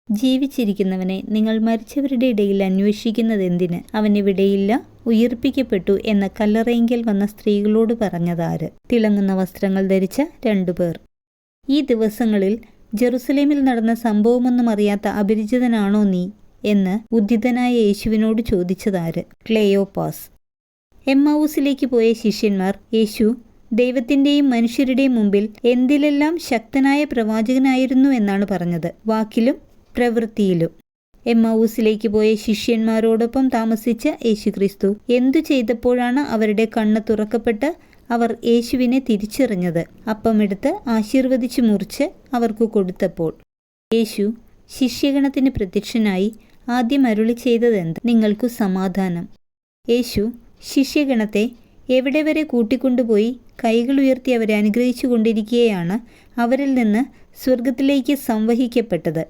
ജീവിച്ചിരിക്കുന്നവനെ നിങ്ങൾ മരിച്ചവരുടെ ഇടയിൽ അന്വേഷിക്കുന്നതെന്തിന്? അവൻ ഇവിടെയില്ല, ഉയിർപ്പിക്കപ്പെട്ടു എന്ന കല്ലറയിങ്കൽ വന്ന സ്ത്രീകളോട് പറഞ്ഞതാര്? തിളങ്ങുന്ന വസ്ത്രങ്ങൾ ധരിച്ച 2 പേർ. ഈ ദിവസങ്ങളിൽ ജെറുസലേമിൽ നടന്ന സംഭവമൊന്നും അറിയാത്ത അപരിചിതനാണോ നീ എന്ന് ഉദ്ധിതനായ യേശുവിനോട് ചോദിച്ചതാര്? ക്ലെയോപ്പാസ്. എമ്മാവൂസിലേക്ക് പോയ ശിഷ്യന്മാർ യേശു ദൈവത്തിൻ്റെയും മനുഷ്യരുടെയും മുമ്പിൽ എന്തിലെല്ലാം ശക്തനായ പ്രവാചകനായിരുന്നു എന്നാണ് പറഞ്ഞത്, വാക്കിലും പ്രവൃത്തിയിലും. എമ്മാവൂസിലേക്ക് പോയ ശിഷ്യന്മാരോടൊപ്പം താമസിച്ച യേശുക്രിസ്തു എന്തു ചെയ്തപ്പോഴാണ് അവരുടെ കണ്ണ് തുറക്കപ്പെട്ട് അവർ യേശുവിനെ തിരിച്ചറിഞ്ഞത്? അപ്പമെടുത്ത് ആശീർവദിച്ച് മുറിച്ച് അവർക്ക് കൊടുത്തപ്പോൾ. യേശു ശിഷ്യഗണത്തിന് പ്രത്യക്ഷനായി ആദ്യം അരുളി ചെയ്തതെന്ത്? നിങ്ങൾക്കു സമാധാനം. യേശു ശിഷ്യഗണത്തെ എവിടെ വരെ കൂട്ടിക്കൊണ്ടുപോയി കൈകൾ ഉയർത്തി അവരെ അനുഗ്രഹിച്ചു കൊണ്ടിരിക്കുകയാണ് അവരിൽ നിന്ന് സ്വർഗത്തിലേക്ക് സംവഹിക്കപ്പെട്ടത്.